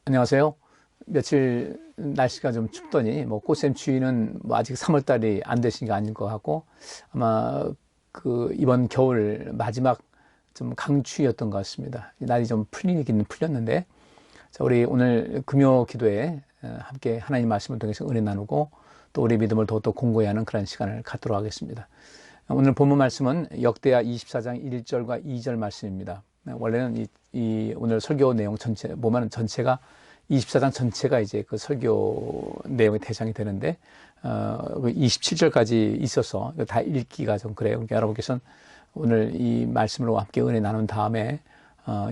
안녕하세요. 며칠 날씨가 좀 춥더니 꽃샘 추위는 아직 3월 달이 안 되신 게 아닌 것 같고 아마 이번 겨울 마지막 좀 강추위였던 것 같습니다. 날이 좀 풀리긴 풀렸는데 자, 우리 오늘 금요 기도에 함께 하나님 말씀을 통해서 은혜 나누고 또 우리 믿음을 더욱더 공고히 하는 그런 시간을 갖도록 하겠습니다. 오늘 본문 말씀은 역대하 24장 1절과 2절 말씀입니다. 원래는 오늘 설교 내용 전체 보면 전체가 24장 전체가 이제 그 설교 내용의 대상이 되는데 27절까지 있어서 다 읽기가 좀 그래요. 그러니까 여러분께서는 오늘 이 말씀으로 함께 은혜 나눈 다음에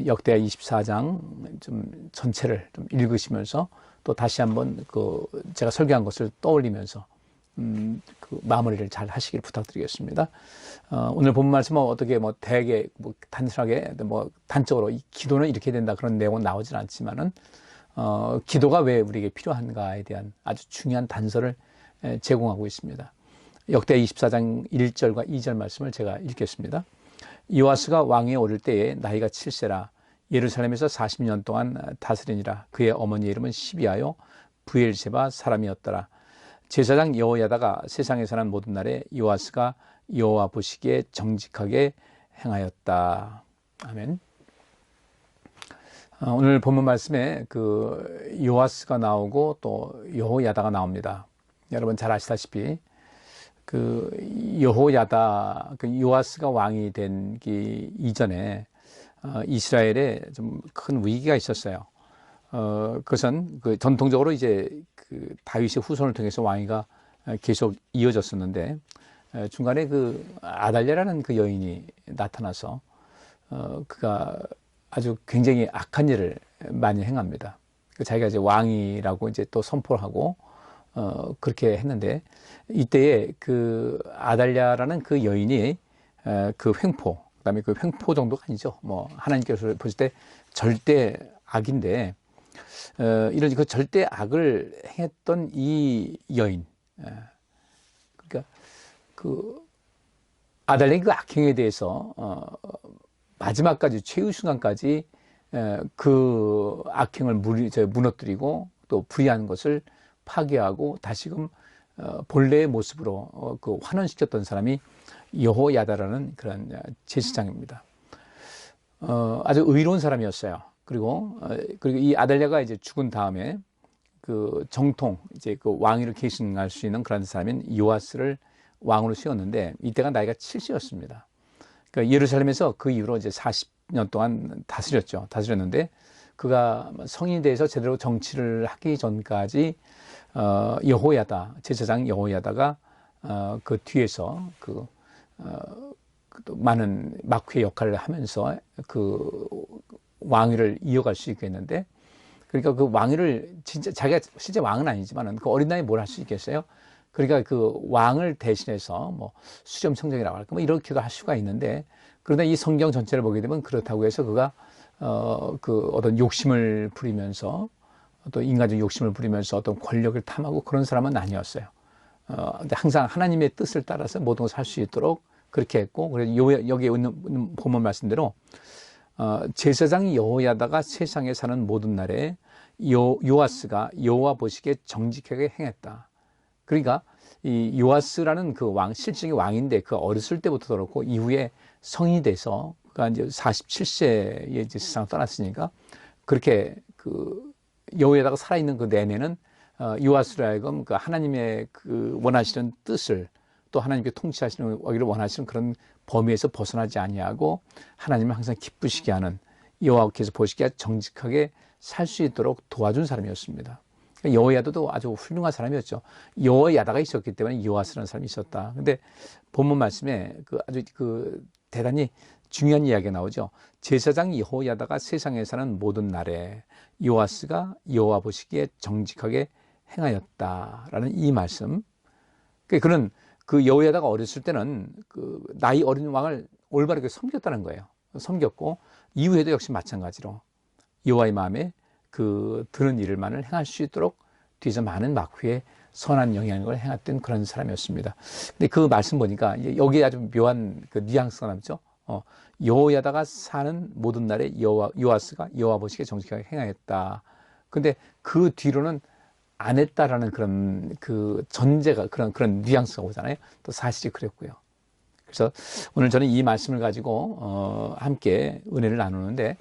역대하 24장 좀 전체를 좀 읽으시면서 또 다시 한번 제가 설교한 것을 떠올리면서 마무리를 잘 하시길 부탁드리겠습니다. 오늘 본 말씀은 어떻게 되게 단순하게 단적으로 이 기도는 이렇게 된다 그런 내용은 나오진 않지만은 기도가 왜 우리에게 필요한가에 대한 아주 중요한 단서를 제공하고 있습니다. 역대 24장 1절과 2절 말씀을 제가 읽겠습니다. 요아스가 왕위에 오를 때에 나이가 7세라 예루살렘에서 40년 동안 다스리니라. 그의 어머니 이름은 시비아요 브엘세바 사람이었더라. 제사장 여호야다가 세상에 사는 모든 날에 요아스가 여호와 보시기에 정직하게 행하였다. 아멘. 오늘 본문 말씀에 요아스가 나오고 또 여호야다가 나옵니다. 여러분 잘 아시다시피 여호야다 요아스가 왕이 되기 이전에 이스라엘에 좀 큰 위기가 있었어요. 그것은 전통적으로 이제 다윗의 후손을 통해서 왕위가 계속 이어졌었는데 중간에 아달랴라는 여인이 나타나서 그가 아주 굉장히 악한 일을 많이 행합니다. 자기가 이제 왕이라고 이제 또 선포를 하고 그렇게 했는데 이때에 아달랴라는 여인이 횡포, 그다음에 횡포 정도가 아니죠. 하나님께서 보실 때 절대 악인데 이런 절대 악을 행했던 이 여인, 그러니까 아달랴의 악행에 대해서 마지막까지 최후 순간까지 악행을 무너뜨리고 또 부의하는 것을 파괴하고 다시금 본래의 모습으로 환원시켰던 사람이 여호야다라는 그런 제사장입니다. 아주 의로운 사람이었어요. 그리고 이 아달랴가 이제 죽은 다음에 정통 이제 왕위를 계승할 수 있는 그런 사람인 요아스를 왕으로 세웠는데 이때가 나이가 70이었습니다. 그러니까 예루살렘에서 그 이후로 이제 40년 동안 다스렸는데 그가 성인이 돼서 제대로 정치를 하기 전까지 여호야다 제사장 여호야다가 그 뒤에서 많은 마크의 역할을 하면서 왕위를 이어갈 수 있겠는데 그러니까 왕위를 자기가 실제 왕은 아니지만은 어린 나이에 뭘 할 수 있겠어요? 그러니까 왕을 대신해서 수렴 청정이라고 할까 이렇게도 할 수가 있는데 그러나 이 성경 전체를 보게 되면 그렇다고 해서 그가 어떤 욕심을 부리면서 또 인간적 욕심을 부리면서 어떤 권력을 탐하고 그런 사람은 아니었어요. 근데 항상 하나님의 뜻을 따라서 모든 것을 할 수 있도록 그렇게 했고 그래서 여기에 있는 본문 말씀대로 제사장 여호야다가 세상에 사는 모든 날에 요아스가 여호와 보시기에 정직하게 행했다. 그러니까 이 요아스라는 실질적인 왕인데 어렸을 때부터 그렇고 이후에 성인이 돼서 그가 이제 47세에 이제 세상을 떠났으니까 그렇게 여호야다가 살아있는 내내는 요아스로 하여금 하나님의 원하시는 뜻을 또 하나님께 통치하시는 오기를 원하시는 그런 범위에서 벗어나지 아니하고 하나님을 항상 기쁘시게 하는 여호와께서 보시기에 정직하게 살 수 있도록 도와준 사람이었습니다. 여호야다도 아주 훌륭한 사람이었죠. 여호야다가 있었기 때문에 요아스라는 사람이 있었다. 근데 본문 말씀에 아주 대단히 중요한 이야기가 나오죠. 제사장 여호야다가 세상에 사는 모든 날에 요아스가 여호와 보시기에 정직하게 행하였다라는 이 말씀. 그는 여호야다가 어렸을 때는 나이 어린 왕을 올바르게 섬겼다는 거예요. 섬겼고 이후에도 역시 마찬가지로 여호와의 마음에 드는 일을만을 행할 수 있도록 뒤에서 많은 막후에 선한 영향력을 행했던 그런 사람이었습니다. 근데 그 말씀 보니까 여기에 아주 묘한 뉘앙스가 남죠. 여호야다가 사는 모든 날에 요아스가 여호와 보시기에 정직하게 행하였다. 근데 그 뒤로는 안 했다라는 그런 그 전제가 그런 뉘앙스가 오잖아요. 또 사실이 그랬고요. 그래서 오늘 저는 이 말씀을 가지고 함께 은혜를 나누는데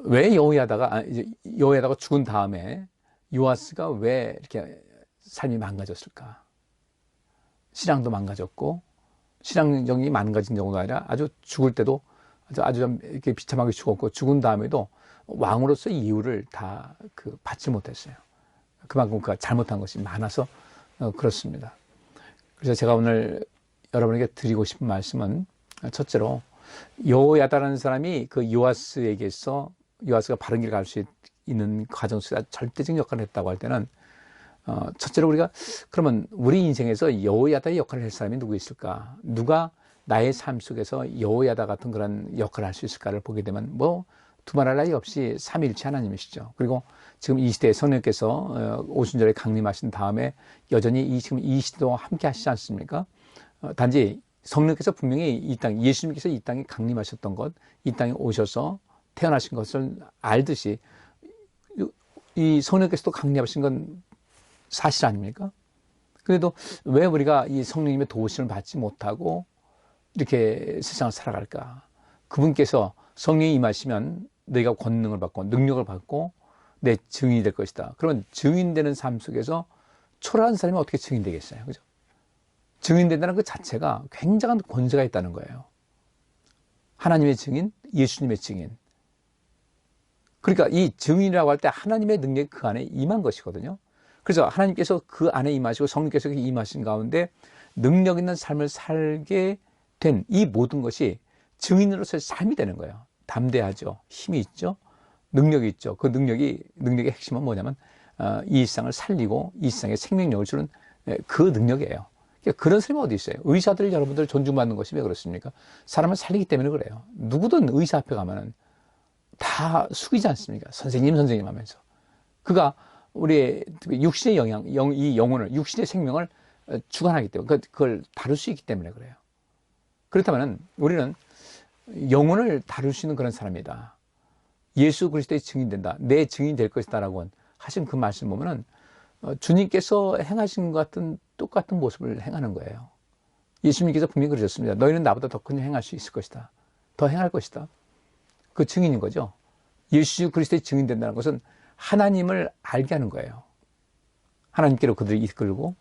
왜 여호야다가 죽은 다음에 요아스가 왜 이렇게 삶이 망가졌을까? 신앙도 망가졌고 신앙적이 망가진 정도가 아니라 아주 죽을 때도 아주 좀 이렇게 비참하게 죽었고 죽은 다음에도 왕으로서의 이유를 다 받지 못했어요. 그만큼 그가 잘못한 것이 많아서 그렇습니다. 그래서 제가 오늘 여러분에게 드리고 싶은 말씀은 첫째로 여호야다라는 사람이 그 요아스에게서 요아스가 바른 길 갈 수 있는 과정 속에서 절대적 역할을 했다고 할 때는 첫째로 우리가 그러면 우리 인생에서 여호야다의 역할을 할 사람이 누구 있을까? 누가 나의 삶 속에서 여호야다 같은 그런 역할을 할 수 있을까를 보게 되면 뭐 두말할 나위 없이 삼위일체 하나님이시죠. 그리고 지금 이 시대에 성령께서 오순절에 강림하신 다음에 여전히 지금 이 시대도 함께 하시지 않습니까? 단지 성령께서 분명히 예수님께서 이 땅에 강림하셨던 것, 이 땅에 오셔서 태어나신 것을 알듯이 이 성령께서도 강림하신 건 사실 아닙니까? 그래도 왜 우리가 이 성령님의 도우심을 받지 못하고 이렇게 세상을 살아갈까? 그분께서 성령이 임하시면 너희가 권능을 받고 능력을 받고 내 증인이 될 것이다. 그러면 증인되는 삶 속에서 초라한 사람이 어떻게 증인되겠어요? 그죠? 증인된다는 그 자체가 굉장한 권세가 있다는 거예요. 하나님의 증인, 예수님의 증인. 그러니까 이 증인이라고 할 때 하나님의 능력이 그 안에 임한 것이거든요. 그래서 하나님께서 그 안에 임하시고 성령께서 임하신 가운데 능력 있는 삶을 살게 된 이 모든 것이 증인으로서의 삶이 되는 거예요. 담대하죠. 힘이 있죠. 능력이 있죠. 그 능력의 핵심은 뭐냐면 이 세상을 살리고 이 세상에 생명력을 주는 그 능력이에요. 그런 사람이 어디 있어요? 의사들 여러분들 존중받는 것이 왜 그렇습니까? 사람을 살리기 때문에 그래요. 누구든 의사 앞에 가면은 다 숙이지 않습니까? 선생님 하면서. 그가 우리의 육신의 이 영혼을, 육신의 생명을 주관하기 때문에, 그걸 다룰 수 있기 때문에 그래요. 그렇다면 우리는 영혼을 다룰 수 있는 그런 사람이다. 예수 그리스도의 증인된다. 내 증인이 될 것이다라고 하신 그 말씀 보면은 주님께서 행하신 것 같은 똑같은 모습을 행하는 거예요. 예수님께서 분명히 그러셨습니다. 너희는 나보다 더 큰 행할 수 있을 것이다. 더 행할 것이다. 그 증인인 거죠. 예수 그리스도의 증인된다는 것은 하나님을 알게 하는 거예요. 하나님께로 그들을 이끌고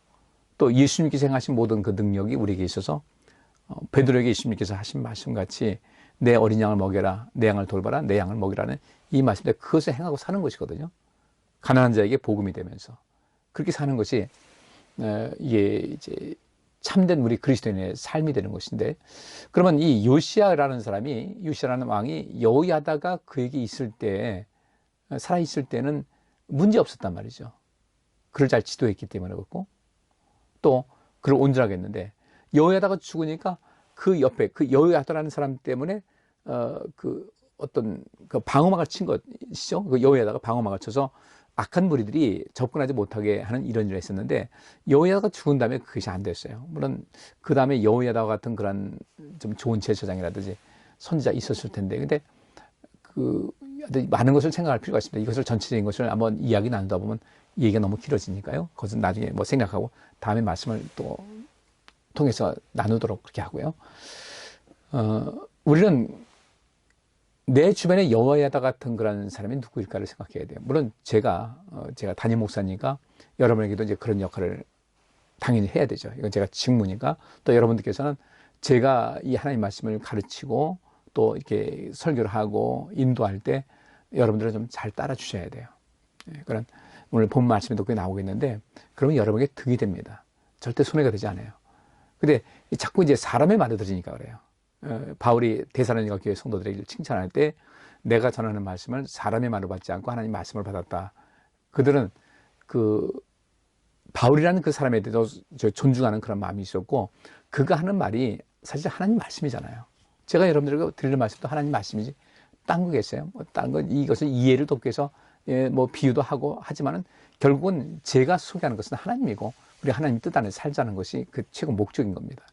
또 예수님께서 행하신 모든 그 능력이 우리에게 있어서 베드로에게 예수님께서 하신 말씀같이 내 어린 양을 먹여라, 내 양을 돌봐라, 내 양을 먹이라는 이 말씀인데 그것을 행하고 사는 것이거든요. 가난한 자에게 복음이 되면서 그렇게 사는 것이 이게 이제 참된 우리 그리스도인의 삶이 되는 것인데, 그러면 이 요시야라는 왕이 여호야다가 그에게 있을 때, 살아 있을 때는 문제 없었단 말이죠. 그를 잘 지도했기 때문에 그렇고 또 그를 온전하게 했는데, 여호야다가 죽으니까 그 옆에 그 여호야다라는 사람 때문에 어떤 방어막을 친 것이죠. 그 여호야다가 방어막을 쳐서 악한 무리들이 접근하지 못하게 하는 이런 일을 했었는데, 여호야다가 죽은 다음에 그것이 안 됐어요. 물론 그 다음에 여호야다 같은 그런 좀 좋은 제사장이라든지 선지자 있었을 텐데, 근데 많은 것을 생각할 필요가 있습니다. 이것을 전체적인 것을 한번 이야기 나누다 보면 얘기가 너무 길어지니까요. 그것은 나중에 뭐 생각하고 다음에 말씀을 또 통해서 나누도록 그렇게 하고요. 우리는 내 주변에 여호야다 같은 그런 사람이 누구일까를 생각해야 돼요. 물론 제가 담임 목사니까 여러분에게도 이제 그런 역할을 당연히 해야 되죠. 이건 제가 직무니까. 또 여러분들께서는 제가 이 하나님 말씀을 가르치고 또 이렇게 설교를 하고 인도할 때 여러분들은 좀 잘 따라 주셔야 돼요. 그런 오늘 본 말씀에도 그게 나오겠는데, 그러면 여러분에게 득이 됩니다. 절대 손해가 되지 않아요. 근데 자꾸 이제 사람의 말을 들으니까 그래요. 바울이 데살로니가 교회 성도들에게 칭찬할 때 내가 전하는 말씀을 사람의 말을 받지 않고 하나님 말씀을 받았다. 그들은 바울이라는 그 사람에 대해서 존중하는 그런 마음이 있었고, 그가 하는 말이 사실 하나님 말씀이잖아요. 제가 여러분들에게 드리는 말씀도 하나님 말씀이지 딴 거겠어요? 딴 건 이것을 이해를 돕기 위해서 뭐 비유도 하고 하지만은 결국은 제가 소개하는 것은 하나님이고 우리 하나님 뜻 안에 살자는 것이 그 최고 목적인 겁니다.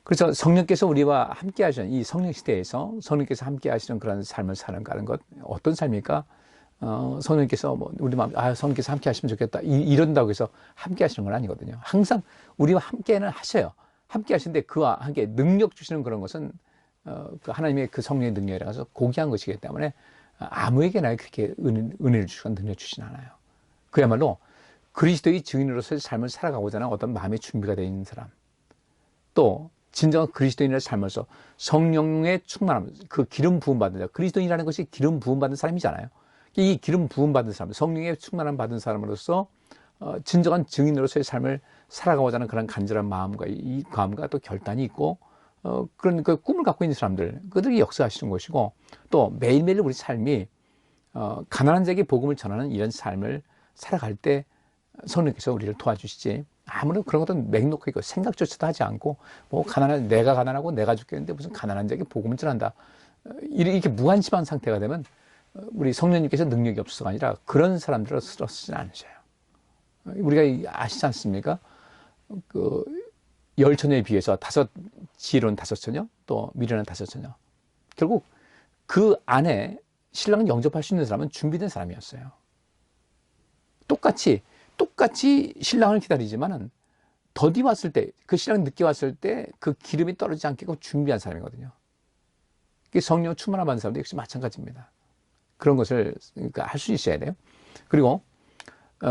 그래서 성령께서 우리와 함께 하시는 이 성령 시대에서 성령께서 함께 하시는 그런 삶을 사는 것, 어떤 삶일까? 성령께서 뭐 우리 마음, 성령께서 함께 하시면 좋겠다. 이런다고 해서 함께 하시는 건 아니거든요. 항상 우리와 함께는 하셔요. 함께 하시는데 그와 함께 능력 주시는 그런 것은 그 하나님의 그 성령의 능력이라서 고귀한 것이기 때문에 아무에게나 그렇게 은혜를 주시고 능력 주시진 않아요. 그야말로 그리스도의 증인으로서의 삶을 살아가고자 하는 어떤 마음의 준비가 되어 있는 사람, 또 진정한 그리스도인의 삶에서 성령의 충만함, 그 기름 부음 받은 자, 그리스도인이라는 것이 기름 부음 받은 사람이잖아요. 이 기름 부음 받은 사람, 성령의 충만함 받은 사람으로서 진정한 증인으로서의 삶을 살아가고자 하는 그런 간절한 마음과 이 마음과 또 결단이 있고 그런 그 꿈을 갖고 있는 사람들, 그들이 역사하시는 것이고, 또 매일매일 우리 삶이 가난한 자에게 복음을 전하는 이런 삶을 살아갈 때 성령께서 우리를 도와주시지. 아무런 그런 것은 맹목하고 생각조차도 하지 않고 뭐 내가 가난하고 내가 죽겠는데 무슨 가난한 자에게 복음을 전한다, 이렇게 무관심한 상태가 되면 우리 성령님께서 능력이 없어서가 아니라 그런 사람들을 쓰지는 않으셔요. 우리가 아시지 않습니까? 그 10처녀에 비해서 지혜로운 5처녀, 또 미련한 5처녀, 결국 그 안에 신랑을 영접할 수 있는 사람은 준비된 사람이었어요. 똑같이 신랑을 기다리지만은 더디 왔을 때, 그 신랑 늦게 왔을 때 그 기름이 떨어지지 않게 준비한 사람이거든요. 성령 충만함 받은 사람도 역시 마찬가지입니다. 그런 것을 할 수 있어야 돼요. 그리고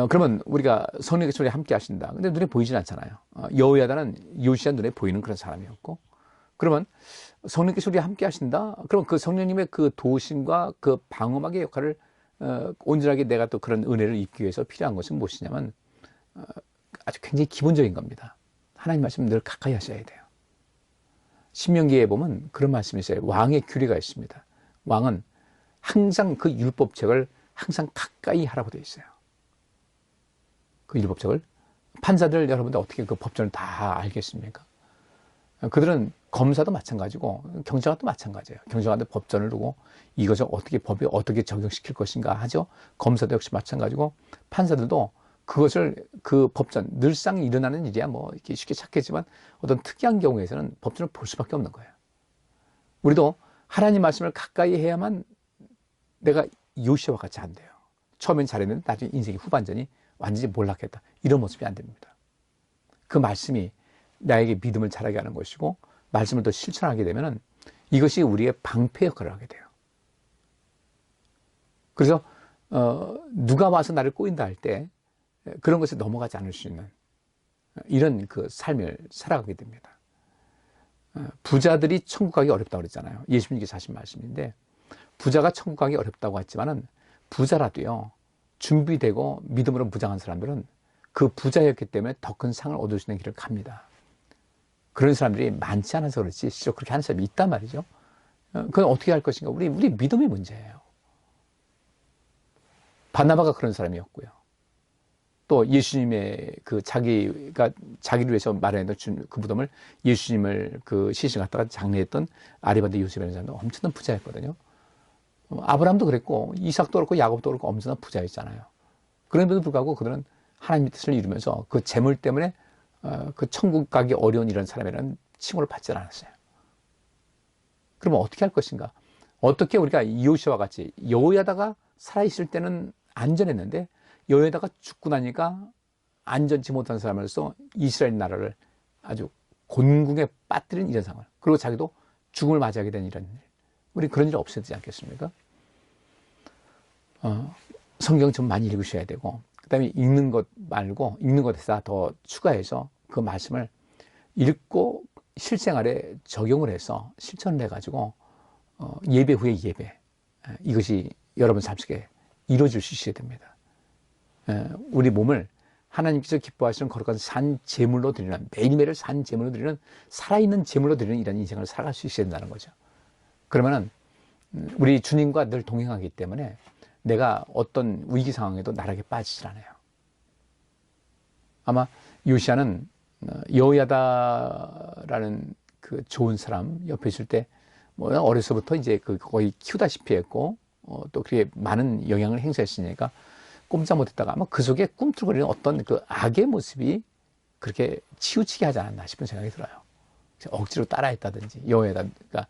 그러면 우리가 성령께서 우리와 함께 하신다. 근데 눈에 보이진 않잖아요. 여호야다는 요시야 눈에 보이는 그런 사람이었고, 그러면 성령께서 우리와 함께 하신다. 그럼 그 성령님의 그 도우심과 그 방어막의 역할을 온전하게 내가 또 그런 은혜를 입기 위해서 필요한 것은 무엇이냐면 아주 굉장히 기본적인 겁니다. 하나님 말씀 늘 가까이 하셔야 돼요. 신명기에 보면 그런 말씀이 있어요. 왕의 규례가 있습니다. 왕은 항상 그 율법책을 항상 가까이 하라고 되어 있어요. 그 율법책을. 판사들 여러분들 어떻게 그 법전을 다 알겠습니까? 그들은 검사도 마찬가지고 경찰관도 마찬가지예요. 경찰관도 법전을 두고 이것을 어떻게 법에 어떻게 적용시킬 것인가 하죠. 검사도 역시 마찬가지고 판사들도 그것을 그 법전, 늘상 일어나는 일이야 뭐 이렇게 쉽게 찾겠지만 어떤 특이한 경우에서는 법전을 볼 수밖에 없는 거예요. 우리도 하나님 말씀을 가까이 해야만 내가 요시아와 같이 안 돼요. 처음엔 잘했는데 나중에 인생의 후반전이 완전히 몰락했다, 이런 모습이 안 됩니다. 그 말씀이 나에게 믿음을 자라게 하는 것이고 말씀을 더 실천하게 되면 이것이 우리의 방패 역할을 하게 돼요. 그래서 누가 와서 나를 꼬인다 할 때 그런 것에 넘어가지 않을 수 있는 이런 그 삶을 살아가게 됩니다. 부자들이 천국 가기 어렵다고 그랬잖아요. 예수님께서 하신 말씀인데, 부자가 천국 가기 어렵다고 했지만은 부자라도요, 준비되고 믿음으로 무장한 사람들은 그 부자였기 때문에 더 큰 상을 얻을 수 있는 길을 갑니다. 그런 사람들이 많지 않아서 그렇지 실제로 그렇게 하는 사람이 있단 말이죠. 그건 어떻게 할 것인가? 우리 믿음의 문제예요. 바나바가 그런 사람이었고요. 또 예수님의 그 자기를 위해서 마련했던 그 무덤을, 예수님을 그 시신 갖다가 장례했던 아리바데 요셉이라는 사람도 엄청난 부자였거든요. 아브라함도 그랬고 이삭도 그렇고 야곱도 그렇고 엄청난 부자였잖아요. 그런데도 불구하고 그들은 하나님의 뜻을 이루면서 그 재물 때문에 그 천국 가기 어려운 이런 사람이라는 칭호를 받지 않았어요. 그러면 어떻게 할 것인가? 어떻게 우리가 요시아와 같이, 여호야다가 살아있을 때는 안전했는데 여호야다가 죽고 나니까 안전치 못한 사람으로서 이스라엘 나라를 아주 곤궁에 빠뜨린 이런 상황, 그리고 자기도 죽음을 맞이하게 된 이런 일, 우리 그런 일 없어야 되지 않겠습니까? 성경 좀 많이 읽으셔야 되고, 그 다음에 읽는 것 말고 읽는 것에서 더 추가해서 그 말씀을 읽고 실생활에 적용을 해서 실천을 해가지고 예배 후에 예배, 이것이 여러분 삶 속에 이루어질 수 있어야 됩니다. 우리 몸을 하나님께서 기뻐하시는 거룩한 산 제물로 드리는, 매일매일 산 제물로 드리는, 살아있는 제물로 드리는 이런 인생을 살아갈 수 있어야 된다는 거죠. 그러면은 우리 주님과 늘 동행하기 때문에 내가 어떤 위기 상황에도 나락에 빠지질 않아요. 아마 요시아는 여호야다라는 그 좋은 사람 옆에 있을 때 뭐 어려서부터 이제 그 거의 키우다시피 했고 또 그렇게 많은 영향을 행사했으니까 꼼짝 못했다가 아마 그 속에 꿈틀거리는 어떤 그 악의 모습이 그렇게 치우치게 하지 않았나 싶은 생각이 들어요. 억지로 따라했다든지 여호야다가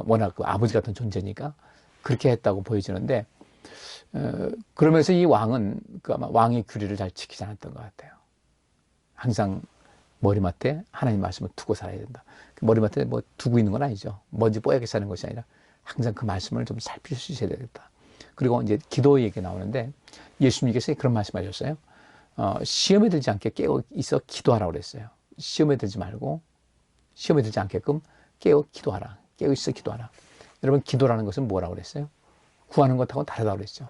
워낙 그 아버지 같은 존재니까 그렇게 했다고 보여지는데 그러면서 이 왕은 그 아마 왕의 규례를 잘 지키지 않았던 것 같아요. 항상 머리맡에 하나님 말씀을 두고 살아야 된다. 머리맡에 뭐 두고 있는 건 아니죠. 먼지 뽀얗게 사는 것이 아니라 항상 그 말씀을 좀 살필 수 있어야 되겠다. 그리고 이제 기도 얘기 나오는데 예수님께서 그런 말씀하셨어요. 시험에 들지 않게 깨어 있어 기도하라고 그랬어요. 시험에 들지 말고 시험에 들지 않게끔 깨어 기도하라. 깨어 있어 기도하라. 여러분 기도라는 것은 뭐라고 그랬어요? 구하는 것하고 다르다고 그랬죠.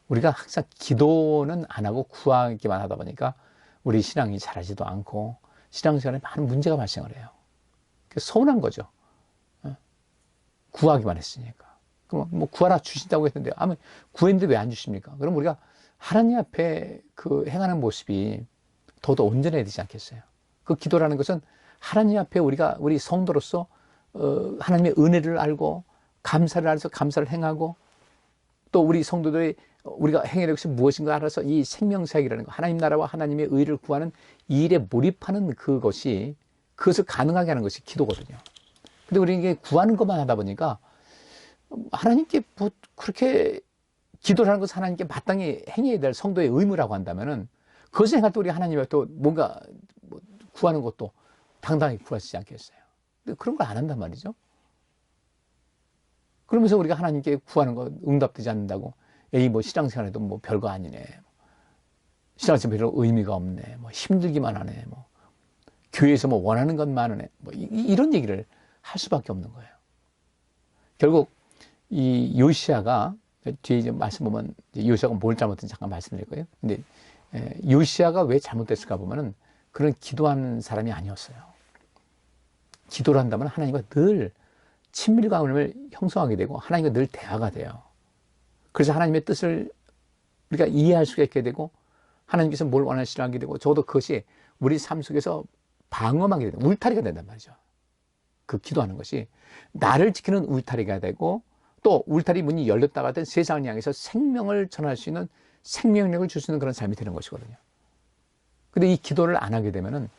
우리가 항상 기도는 안 하고 구하기만 하다 보니까 우리 신앙이 자라지도 않고 신앙생활에 많은 문제가 발생을 해요. 서운한 거죠. 구하기만 했으니까. 그럼 뭐 구하라 주신다고 했는데 아무 구했는데 왜 안 주십니까? 그럼 우리가 하나님 앞에 그 행하는 모습이 더더 온전해야 되지 않겠어요? 그 기도라는 것은 하나님 앞에 우리가 우리 성도로서 하나님의 은혜를 알고 감사를 알아서 감사를 행하고 또 우리 성도들이 우리가 행해야 될 것이 무엇인가 알아서 이 생명사역이라는 거 하나님 나라와 하나님의 의를 구하는 이 일에 몰입하는 그것을 가능하게 하는 것이 기도거든요. 근데 우리 이게 구하는 것만 하다 보니까 하나님께 뭐 그렇게 기도라는 것은 하나님께 마땅히 행해야 될 성도의 의무라고 한다면은 그것을 행할 때 우리 하나님의 또 뭔가 구하는 것도 당당히 구하시지 않겠어요? 근데 그런 걸 안 한단 말이죠. 그러면서 우리가 하나님께 구하는 것 응답되지 않는다고 에이 뭐 신앙생활에도 뭐 별거 아니네, 신앙생활 별로 의미가 없네, 뭐 힘들기만 하네, 뭐 교회에서 뭐 원하는 것만 하네, 뭐 이런 얘기를 할 수밖에 없는 거예요. 결국 이 요시야가 뒤에 이제 말씀 보면 요시야가 뭘 잘못했는지 잠깐 말씀드릴 거예요. 근데 요시야가 왜 잘못됐을까 보면은 그런 기도하는 사람이 아니었어요. 기도를 한다면 하나님과 늘 친밀감을 형성하게 되고 하나님과 늘 대화가 돼요. 그래서 하나님의 뜻을 우리가 이해할 수가 있게 되고 하나님께서 뭘 원하시나 하게 되고 적어도 그것이 우리 삶 속에서 방어막이 되는 울타리가 된단 말이죠. 그 기도하는 것이 나를 지키는 울타리가 되고 또 울타리 문이 열렸다가 된 세상을 향해서 생명을 전할 수 있는 생명력을 줄 수 있는 그런 삶이 되는 것이거든요. 근데 이 기도를 안 하게 되면은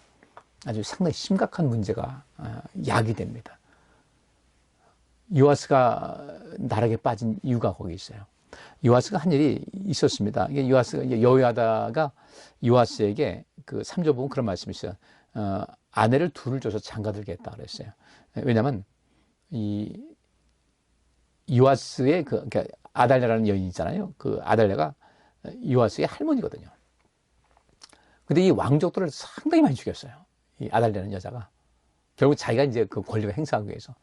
아주 상당히 심각한 문제가 야기됩니다. 요아스가 나락에 빠진 이유가 거기 있어요. 요아스가 한 일이 있었습니다. 이게 여호야다가 요아스에게 그 3절 보면 그런 말씀이 있어요. 아내를 둘을 줘서 장가들게 했다 그랬어요. 왜냐하면 이 요아스의 그러니까 아달랴라는 여인이 있잖아요. 그 아달랴가 요아스의 할머니거든요. 근데 이 왕족들을 상당히 많이 죽였어요. 이 아달랴라는 여자가 결국 자기가 이제 그 권력을 행사하기 위해서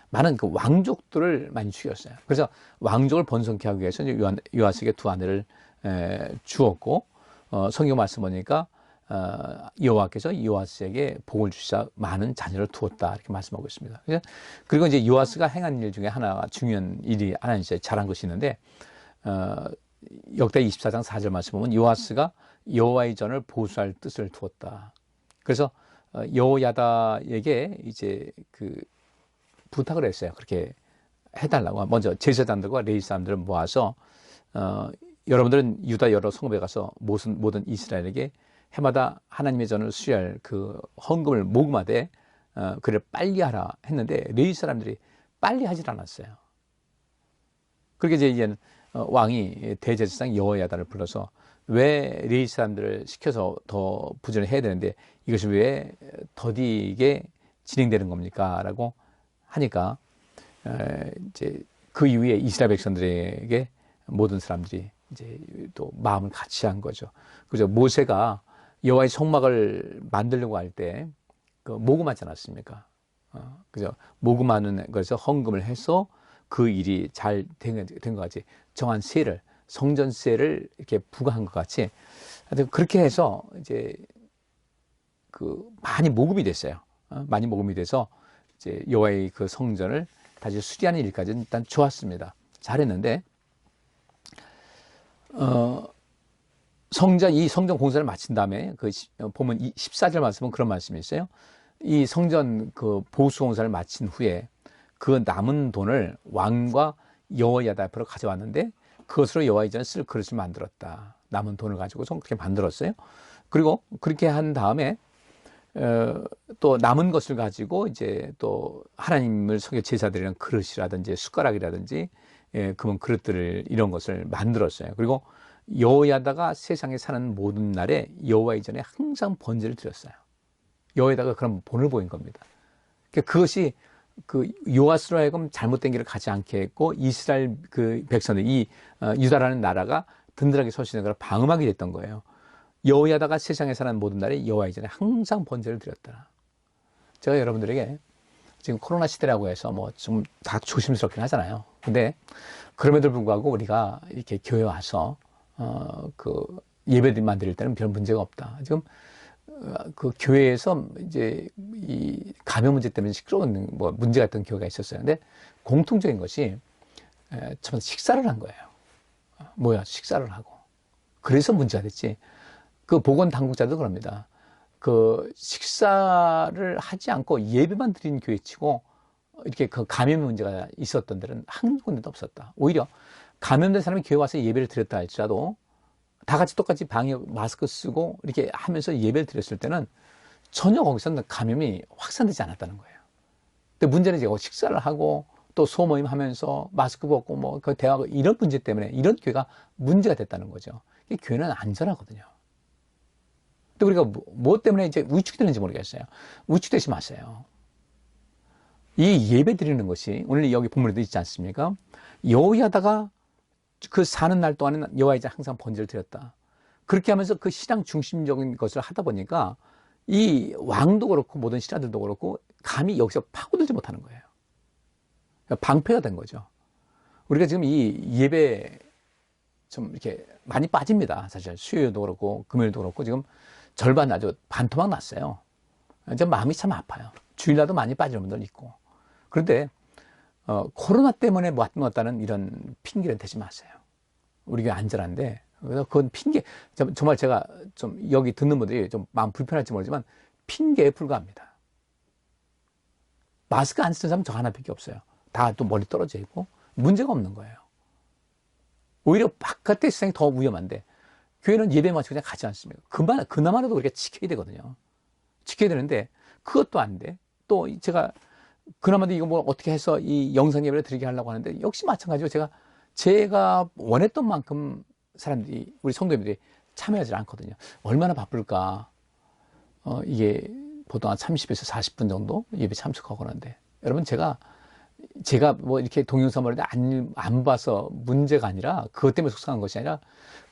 많은 그 왕족들을 많이 죽였어요. 그래서 왕족을 번성케 하기 위해서 요아스에게 두 아내를 주었고 성경 말씀 보니까 여호와께서 요아스에게 복을 주시자 많은 자녀를 두었다 이렇게 말씀하고 있습니다. 그리고 이제 요아스가 행한 일 중에 하나가 중요한 일이 하나 이제 잘한 것이 있는데 역대 24장 4절 말씀 보면 요아스가 여호와의 전을 보수할 뜻을 두었다. 그래서 여호야다에게 이제 그 부탁을 했어요. 그렇게 해달라고. 먼저 제사장들과 레위 사람들을 모아서 여러분들은 유다 여러 성읍에 가서 모든 이스라엘에게 해마다 하나님의 전을 수여할 그 헌금을 모금하되 그를 빨리 하라 했는데 레위 사람들이 빨리 하질 않았어요. 그렇게 이제 왕이 대제사장 여호야다를 불러서 왜 레위 사람들을 시켜서 더 부전을 해야 되는데 이것이 왜 더디게 진행되는 겁니까? 라고 하니까 이제 그 이후에 이스라엘 백성들에게 모든 사람들이 이제 또 마음을 같이 한 거죠. 그죠? 모세가 여호와의 성막을 만들려고 할 때 그 모금하지 않았습니까? 그죠? 모금하는 것에서 헌금을 해서 그 일이 잘 된 것 같이 정한 세를 성전세를 이렇게 부과한 것 같이 하여튼 그렇게 해서 이제 그 많이 모금이 됐어요. 많이 모금이 돼서 이제 여호와의 그 성전을 다시 수리하는 일까지는 일단 좋았습니다. 잘했는데 이 성전 공사를 마친 다음에 그 보면 14절 말씀은 그런 말씀이 있어요. 이 성전 그 보수 공사를 마친 후에 그 남은 돈을 왕과 여호야다 앞으로 가져왔는데 그것으로 여호와의 전에 쓸 그릇을 만들었다. 남은 돈을 가지고서 그렇게 만들었어요. 그리고 그렇게 한 다음에 또 남은 것을 가지고 이제 또 하나님을 속여 제사 드리는 그릇이라든지 숟가락이라든지 금은 그릇들을 이런 것을 만들었어요. 그리고 여호야다가 세상에 사는 모든 날에 여호와 이전에 항상 번제를 드렸어요. 여호야다가 그런 본을 보인 겁니다. 그것이 그 요아스로 하여금 잘못된 길을 가지 않게 했고 이스라엘 그 백성들 이 유다라는 나라가 든든하게 설 수 있는 걸 방음하게 됐던 거예요. 여호야다가 세상에 사는 모든 날에 여호와 이전에 항상 번제를 드렸더라. 제가 여러분들에게 지금 코로나 시대라고 해서 뭐 좀 다 조심스럽긴 하잖아요. 근데 그럼에도 불구하고 우리가 이렇게 교회 와서 그 예배만 드릴 때는 별 문제가 없다. 지금 그 교회에서 이제 이 감염 문제 때문에 시끄러운 뭐 문제가 있던 교회가 있었어요. 근데 공통적인 것이 참 식사를 한 거예요. 뭐야, 식사를 하고. 그래서 문제가 됐지. 그 보건 당국자도 그럽니다. 그 식사를 하지 않고 예배만 드린 교회치고 이렇게 그 감염 문제가 있었던 데는 한 군데도 없었다. 오히려 감염된 사람이 교회 와서 예배를 드렸다 할지라도 다 같이 똑같이 방역 마스크 쓰고 이렇게 하면서 예배를 드렸을 때는 전혀 거기서는 감염이 확산되지 않았다는 거예요. 근데 문제는 이제 식사를 하고 또 소모임 하면서 마스크 벗고 뭐 그 대화하고 이런 문제 때문에 이런 교회가 문제가 됐다는 거죠. 이 교회는 안전하거든요. 근데 우리가 뭐 때문에 이제 위축이 되는지 모르겠어요. 위축되지 마세요. 이 예배 드리는 것이 오늘 여기 본문에도 있지 않습니까? 여호야다가 그 사는 날 동안은 여호와 이제 항상 번제를 드렸다. 그렇게 하면서 그 신앙 중심적인 것을 하다 보니까 이 왕도 그렇고 모든 신하들도 그렇고 감히 여기서 파고들지 못하는 거예요. 방패가 된 거죠. 우리가 지금 이 예배 좀 이렇게 많이 빠집니다. 사실 수요일도 그렇고 금요일도 그렇고 지금 절반 아주 반토막 났어요. 이제 마음이 참 아파요. 주일날도 많이 빠지는 분들 있고. 그런데 코로나 때문에 왔다는 이런 핑계는 대지 마세요. 우리가 안전한데 그래서 그건 핑계. 정말 제가 좀 여기 듣는 분들이 좀 마음 불편할지 모르지만 핑계에 불과합니다. 마스크 안 쓰는 사람 저 하나밖에 없어요. 다 또 멀리 떨어져 있고 문제가 없는 거예요. 오히려 바깥의 세상이 더 위험한데 교회는 예배 마치고 그냥 가지 않습니까? 그나마라도 우리가 지켜야 되거든요. 지켜야 되는데 그것도 안 돼. 또 제가 그나마도 이거 뭐 어떻게 해서 이 영상 예배를 드리게 하려고 하는데 역시 마찬가지로 제가 원했던 만큼 사람들이 우리 성도님들이 참여하지 않거든요. 얼마나 바쁠까. 이게 보통 한 30에서 40분 정도 예배 참석하고 그러는데 여러분 제가 뭐 이렇게 동영상을 안 봐서 문제가 아니라 그것 때문에 속상한 것이 아니라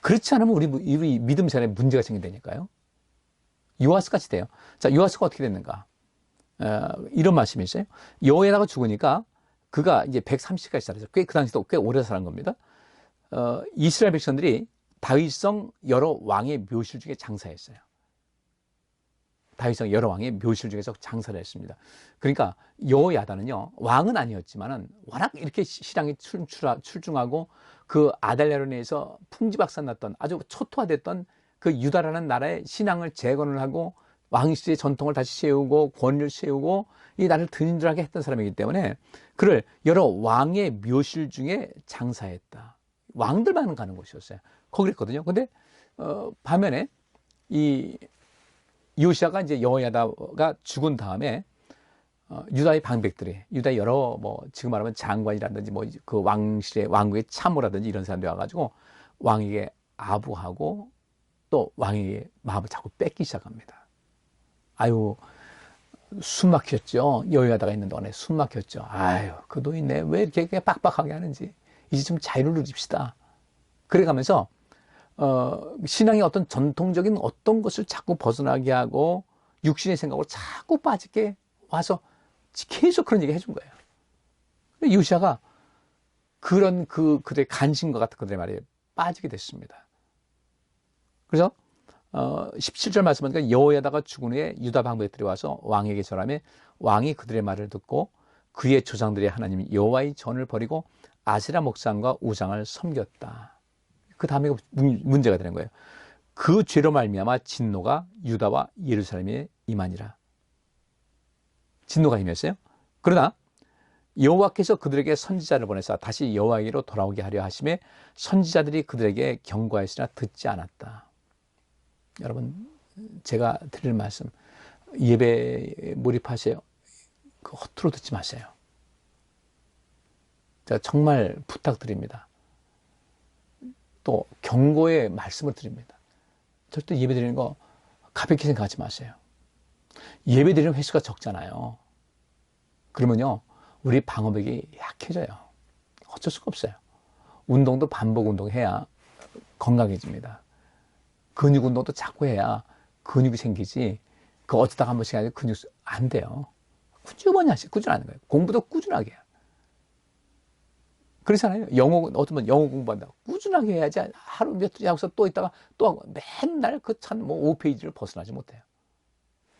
그렇지 않으면 우리 믿음 생활에 문제가 생긴다니까요. 요아스 같이 돼요. 자, 요아스가 어떻게 됐는가? 이런 말씀이 있어요. 여호야다가 죽으니까 그가 이제 130까지 살았어요. 그 당시도 꽤 오래 살은 겁니다. 이스라엘 백성들이 다윗성 여러 왕의 묘실 중에 장사했어요. 다윗성 여러 왕의 묘실 중에서 장사를 했습니다. 그러니까 여호야다는요 왕은 아니었지만은 워낙 이렇게 신앙이 출중하고 그 아달랴로 인해서 풍지박산났던 아주 초토화됐던 그 유다라는 나라의 신앙을 재건을 하고 왕실의 전통을 다시 세우고 권위를 세우고 이 나라를 든든하게 했던 사람이기 때문에 그를 여러 왕의 묘실 중에 장사했다. 왕들만 가는 곳이었어요. 거기 있거든요. 근데 반면에 이 요시아가 이제 여호야다가 죽은 다음에 유다의 방백들이 유다의 여러 뭐 지금 말하면 장관이라든지 뭐 그 왕실의 왕국의 참모라든지 이런 사람들이 와가지고 왕에게 아부하고 또 왕에게 마음을 자꾸 뺏기 시작합니다. 아유 숨 막혔죠. 여호야다가 있는 동안에 숨 막혔죠. 아유 그 노인네 왜 이렇게 빡빡하게 하는지 이제 좀 자유를 누립시다. 그래가면서 신앙의 어떤 전통적인 어떤 것을 자꾸 벗어나게 하고 육신의 생각으로 자꾸 빠지게 와서 계속 그런 얘기 해준 거예요. 요시아가 그런 그들의 간신과 같은 그들의 말에 빠지게 됐습니다. 그래서 17절 말씀하니까 여호야다가 죽은 후에 유다 방백들이 와서 왕에게 절하며 왕이 그들의 말을 듣고 그의 조상들의 하나님 여호와의 전을 버리고 아세라 목상과 우상을 섬겼다. 그 다음에 문제가 되는 거예요. 그 죄로 말미암아 진노가 유다와 예루살렘에 임하니라. 진노가 임했어요. 그러나 여호와께서 그들에게 선지자를 보내사 다시 여호와에게로 돌아오게 하려 하심에 선지자들이 그들에게 경고하였으나 듣지 않았다. 여러분 제가 드릴 말씀 예배에 몰입하세요. 그 허투루 듣지 마세요. 제가 정말 부탁드립니다. 또 경고의 말씀을 드립니다. 절대 예배 드리는 거 가볍게 생각하지 마세요. 예배 드리는 횟수가 적잖아요. 그러면요, 우리 방어벽이 약해져요. 어쩔 수가 없어요. 운동도 반복 운동해야 건강해집니다. 근육 운동도 자꾸 해야 근육이 생기지, 그 어쩌다가 한 번씩 하니까 근육 안 돼요. 꾸준히 하시, 꾸준하는 거예요. 공부도 꾸준하게 해요. 그렇잖아요. 어떤 분 영어 공부한다고 꾸준하게 해야지 하루 몇 여기서 또 있다가 또 하고 맨날 그 참 뭐 5페이지를 벗어나지 못해요.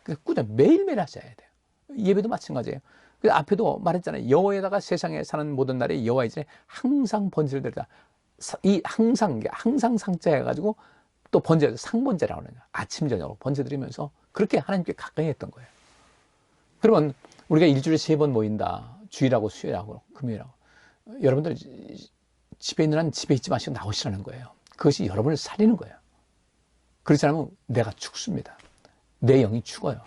그래서 꾸준히 매일매일 하셔야 돼요. 예배도 마찬가지예요. 그래서 앞에도 말했잖아요. 여호와에다가 세상에 사는 모든 날에 여호와 이전에 항상 번제를 드리다. 이 항상 상자 해가지고 또 번제, 상번제라고 하는 거예요. 아침 저녁으로 번제 드리면서 그렇게 하나님께 가까이 했던 거예요. 그러면 우리가 일주일에 3번 모인다. 주일하고 수요일하고 금요일하고. 여러분들 집에 있는 한 집에 있지 마시고 나오시라는 거예요. 그것이 여러분을 살리는 거예요. 그렇지 않으면 내가 죽습니다. 내 영이 죽어요.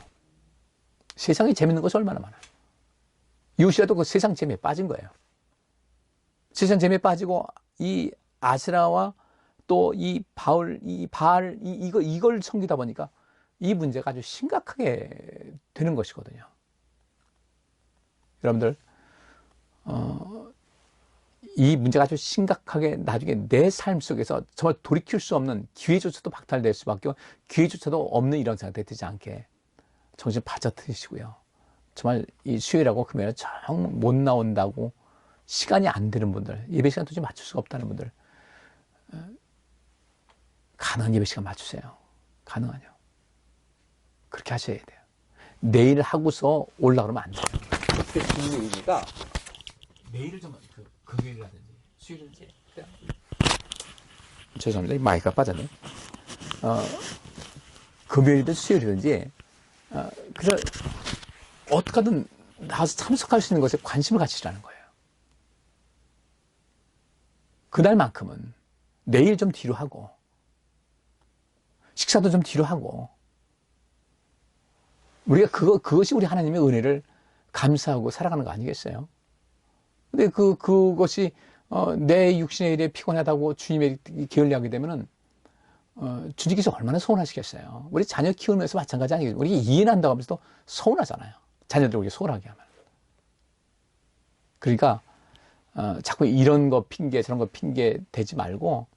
세상에 재밌는 것이 얼마나 많아요. 요시아도 그 세상 재미에 빠진 거예요. 세상 재미에 빠지고 이 아스라와 또 이 바알 이걸 섬기다 보니까 이 문제가 아주 심각하게 되는 것이거든요. 여러분들 이 문제가 아주 심각하게 나중에 내 삶 속에서 정말 돌이킬 수 없는 기회조차도 박탈될 수밖에 기회조차도 없는 이런 상태가 되지 않게 정신 바짝 드시고요. 정말 이 수요일하고 금요일에 정말 못 나온다고 시간이 안 되는 분들, 예배 시간 도저히 맞출 수가 없다는 분들, 가능한 예배 시간 맞추세요. 가능하죠. 그렇게 하셔야 돼요. 내일 하고서 올라가면 안 돼요. 그때 주는 의미가 내일을 좀 금요일이라든지 수요일이든지 죄송합니다. 이 마이크가 빠졌네. 금요일이든 수요일이든지 그래서 어떻게든 나와서 참석할 수 있는 것에 관심을 가지시라는 거예요. 그날만큼은 내일 좀 뒤로 하고 식사도 좀 뒤로 하고 우리가 그것이 우리 하나님의 은혜를 감사하고 살아가는 거 아니겠어요? 근데 그것이 내 육신의 일에 피곤하다고 주님의 게을리하게 되면은 주님께서 얼마나 서운하시겠어요. 우리 자녀 키우면서 마찬가지 아니겠어요. 우리 이해한다고 하면서도 서운하잖아요. 자녀들 우리 소홀하게 하면. 그러니까 자꾸 이런 거 핑계 저런 거 핑계 대지 말고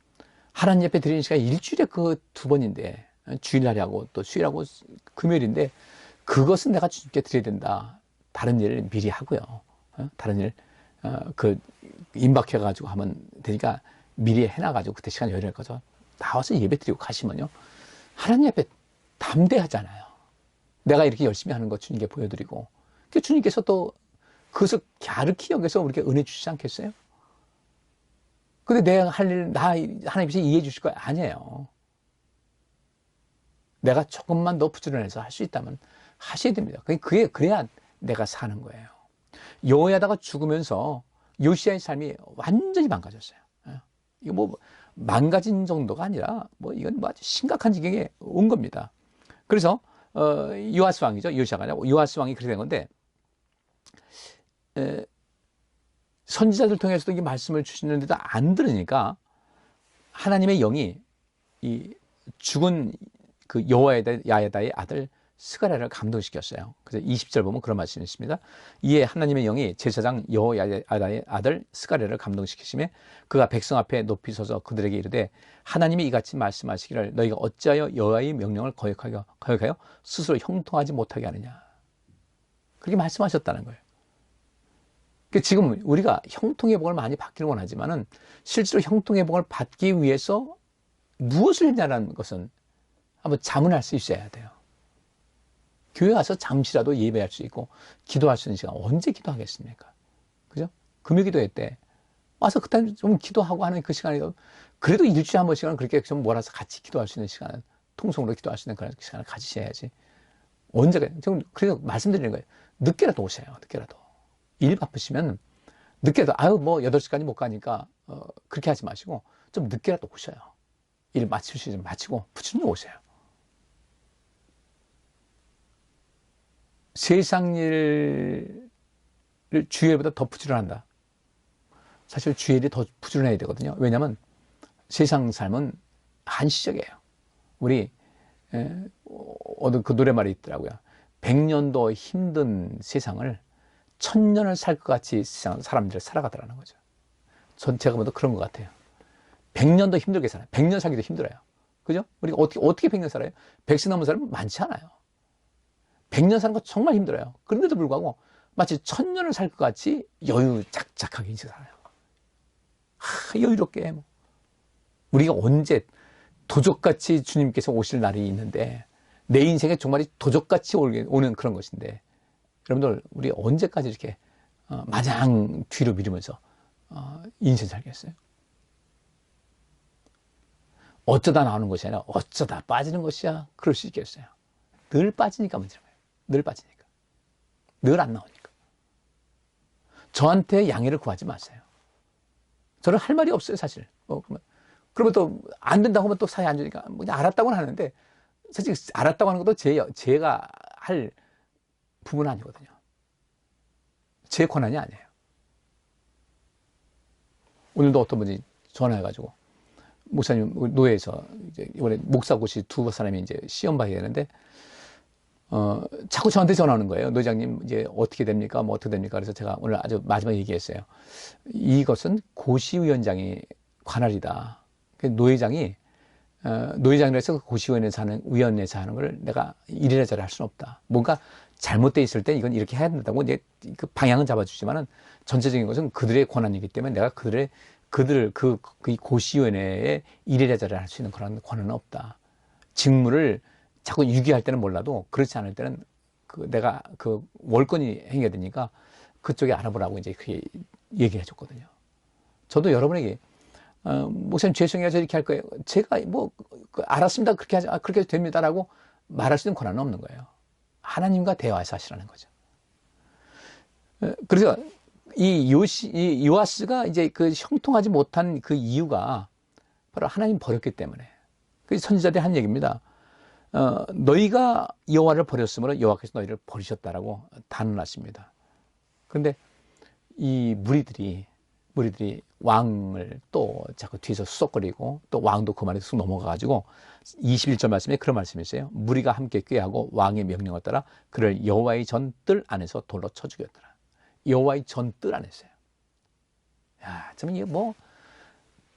하나님 옆에 드리는 시간이 일주일에 그 2번인데 주일날하고 또 수요일하고 금요일인데 그것은 내가 주님께 드려야 된다. 다른 일을 미리 하고요. 다른 일 임박해가지고 하면 되니까 미리 해놔가지고 그때 시간 여유를 가서 나와서 예배 드리고 가시면요. 하나님 앞에 담대하잖아요. 내가 이렇게 열심히 하는 거 주님께 보여드리고 주님께서 또 그것을 갸륵히 여겨서 우리에게 은혜 주시지 않겠어요? 근데 내가 할 일, 하나님께서 이해해 주실 거 아니에요. 내가 조금만 더 부지런해서 할 수 있다면 하셔야 됩니다. 그래야 내가 사는 거예요. 여호야다가 죽으면서 요시야의 삶이 완전히 망가졌어요. 이거 뭐 망가진 정도가 아니라 뭐 이건 뭐 아주 심각한 지경에 온 겁니다. 그래서 요아스 왕이죠. 요시야가 아니라 요아스 왕이 그렇게 된 건데 선지자들 통해서도 이 말씀을 주시는데도 안 들으니까 하나님의 영이 이 죽은 그 여호야다의 아들 스가랴를 감동시켰어요. 그래서 20절 보면 그런 말씀이 있습니다. 이에 하나님의 영이 제사장 여호야다의 아들 스가랴를 감동시키시매 그가 백성 앞에 높이 서서 그들에게 이르되 하나님이 이같이 말씀하시기를 너희가 어찌하여 여호와의 명령을 거역하여 스스로 형통하지 못하게 하느냐. 그렇게 말씀하셨다는 거예요. 지금 우리가 형통회복을 많이 받기를 원하지만은 실제로 형통회복을 받기 위해서 무엇을 했냐는 것은 한번 자문할 수 있어야 돼요. 교회 와서 잠시라도 예배할 수 있고 기도할 수 있는 시간 언제 기도하겠습니까? 그죠? 금요 기도회 때 와서 그때 좀 기도하고 하는 그 시간이 그래도 일주일에 한 번씩은 그렇게 좀 몰아서 같이 기도할 수 있는 시간은 통성으로 기도할 수 있는 그런 시간을 가지셔야지. 언제가 좀 그래서 말씀드리는 거예요. 늦게라도 오세요. 늦게라도. 일 바쁘시면 늦게라도 뭐 8시까지 못 가니까 그렇게 하지 마시고 좀 늦게라도 오셔요. 일 마칠 수 있으면 마치고 부처님 오세요. 세상 일을 주일보다 더 부지런한다. 사실 주일이 더 부지런해야 되거든요. 왜냐하면 세상 삶은 한시적이에요. 우리 어느 그 노래말이 있더라고요. 100년도 힘든 세상을 1000년을 살 것 같이 사람들이 살아가더라는 거죠. 제가 봐도 그런 것 같아요. 100년도 힘들게 살아요. 100년 살기도 힘들어요. 그죠? 우리가 어떻게 100년 살아요? 100세 넘은 사람은 많지 않아요. 100년 사는 거 정말 힘들어요. 그런데도 불구하고 마치 1000년을 살 것 같이 여유작작하게 이제 살아요. 여유롭게. 뭐. 우리가 언제 도적같이 주님께서 오실 날이 있는데 내 인생에 정말 도적같이 오는 그런 것인데 여러분들 우리 언제까지 이렇게 마냥 뒤로 미루면서 인생 살겠어요? 어쩌다 나오는 것이 아니라 어쩌다 빠지는 것이야. 그럴 수 있겠어요. 늘 빠지니까 문제는 거예요. 늘 빠지니까. 늘 안 나오니까. 저한테 양해를 구하지 마세요. 저는 할 말이 없어요, 사실. 그러면 또 안 된다고 하면 또 사이 안 주니까 그냥 알았다고는 하는데 솔직히 알았다고 하는 것도 제가 할 부분은 아니거든요. 제 권한이 아니에요. 오늘도 어떤 분이 전화해가지고 목사님 노예에서 이번에 목사고시 두 사람이 이제 시험 봐야 되는데 자꾸 저한테 전화하는 거예요. 노회장님 이제 어떻게 됩니까? 뭐 어떻게 됩니까? 그래서 제가 오늘 아주 마지막에 얘기했어요. 이것은 고시위원장이 관할이다. 노회장이 노회장이라서 고시위원회에서 하는 위원회에서 하는 걸 내가 이래라 저래라 할 수는 없다. 뭔가 잘못돼 있을 때 이건 이렇게 해야 된다고 이제 그 방향은 잡아주지만은 전체적인 것은 그들의 권한이기 때문에 내가 그들 그 고시위원회에 이래라 저래라 할 수 있는 그런 권한은 없다. 직무를 자꾸 유기할 때는 몰라도 그렇지 않을 때는 내가 그 월권이 행해야 되니까 그쪽에 알아보라고 이제 그게 얘기해 줬거든요. 저도 여러분에게 목사님 죄송해요. 저 이렇게 할 거예요. 제가 뭐 알았습니다. 그렇게 해도 됩니다라고 말할 수 있는 권한은 없는 거예요. 하나님과 대화해서 하시라는 거죠. 그래서 이 요아스가 이제 그 형통하지 못한 그 이유가 바로 하나님 버렸기 때문에. 그 선지자들이 한 얘기입니다. 너희가 여호와를 버렸으므로 여호와께서 너희를 버리셨다라고 단언하십니다. 그런데 이 무리들이 왕을 또 자꾸 뒤에서 수석거리고 또 왕도 그 말에 쑥 넘어가가지고 21절 말씀에 그런 말씀이 있어요. 무리가 함께 꾀하고 왕의 명령을 따라 그를 여호와의 전뜰 안에서 돌로 쳐 죽였더라. 여호와의 전뜰 안에서요. 야, 참 이게 뭐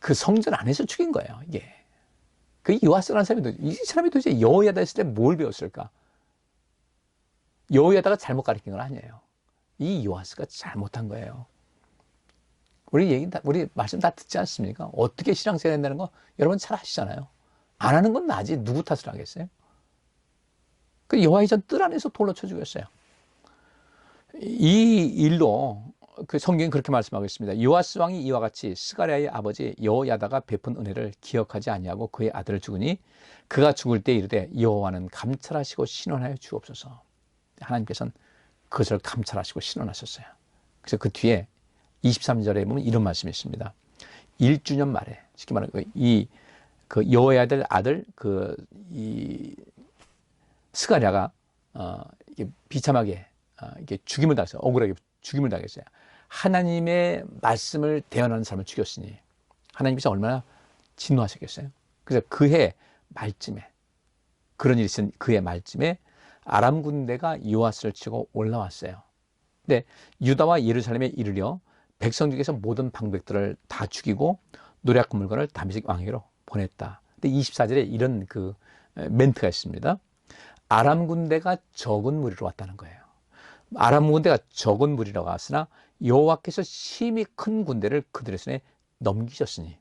그 성전 안에서 죽인 거예요. 이게. 그 요아스라는 사람이 이 사람이 도대체 여호야다 했을 때 뭘 배웠을까? 여호야다가 잘못 가르친 건 아니에요. 이 요아스가 잘못한 거예요. 우리 말씀 다 듣지 않습니까? 어떻게 신앙생활 한다는 거 여러분 잘 아시잖아요. 안 하는 건 나지 누구 탓을 하겠어요? 그 여호와의 전 뜰 안에서 돌로 쳐 죽였어요. 이 일로 그 성경은 그렇게 말씀하고 있습니다. 요아스 왕이 이와 같이 스가랴의 아버지 여호야다가 베푼 은혜를 기억하지 아니하고 그의 아들을 죽으니 그가 죽을 때 이르되 여호와는 감찰하시고 신원하여 주옵소서. 하나님께서는 그것을 감찰하시고 신원하셨어요. 그래서 그 뒤에 23절에 보면 이런 말씀이 있습니다. 1주년 말에 쉽게 말하면 그 여호야다 아들 이 스가랴가 이게 비참하게 이게 죽임을 당했어요. 억울하게 죽임을 당했어요. 하나님의 말씀을 대언하는 사람을 죽였으니 하나님께서 얼마나 진노하셨겠어요. 그래서 그해 말쯤에 그런 일이 있은 그해 말쯤에 아람 군대가 요아스를 치고 올라왔어요. 근데 유다와 예루살렘에 이르려 백성 중에서 모든 방백들을 다 죽이고 노략 물건을 다메섹 왕에게로 보냈다. 근데 24절에 이런 그 멘트가 있습니다. 아람 군대가 적은 무리로 왔다는 거예요. 아람 군대가 적은 무리로 왔으나 여호와께서 심히 큰 군대를 그들의 손에 넘기셨으니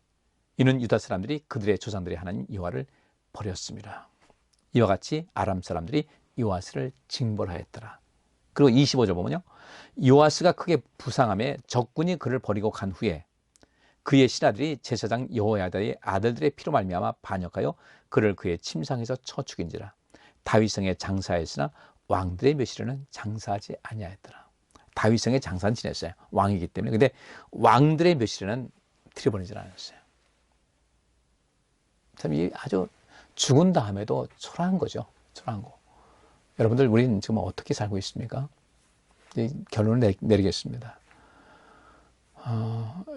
이는 유다 사람들이 그들의 조상들의 하나님 여호와를 버렸습니다. 이와 같이 아람 사람들이 요아스를 징벌하였더라. 그리고 25절 보면요. 요아스가 크게 부상함에 적군이 그를 버리고 간 후에 그의 신하들이 제사장 여호야다의 아들들의 피로 말미암아 반역하여 그를 그의 침상에서 쳐 죽인지라. 다윗성에 장사했으나 왕들의 묘실에는 장사하지 아니하였더라. 다윗성에 장사는 지냈어요. 왕이기 때문에. 근데 왕들의 묘실에는 들여보내지 않았어요. 참 이 아주 죽은 다음에도 초라한 거죠. 초라한 거. 여러분들, 우리는 지금 어떻게 살고 있습니까? 결론을 내리겠습니다.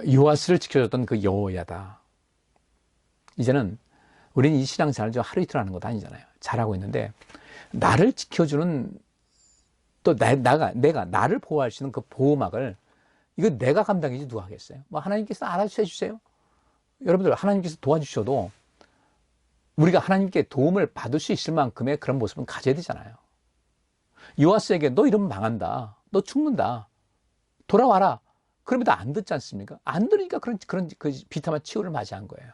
요아스를 지켜줬던 그 여호야다. 이제는 우리는 이 신앙생활을 하루 이틀 하는 것도 아니잖아요. 잘하고 있는데, 나를 지켜주는, 또 내가 나를 보호할 수 있는 그 보호막을, 이거 내가 감당이지 누가 하겠어요? 뭐 하나님께서 알아서 해주세요. 여러분들, 하나님께서 도와주셔도 우리가 하나님께 도움을 받을 수 있을 만큼의 그런 모습은 가져야 되잖아요. 요아스에게 너 이러면 망한다. 너 죽는다. 돌아와라. 그러면 다 안 듣지 않습니까? 안 들으니까 그런 그 비참한 치유를 맞이한 거예요.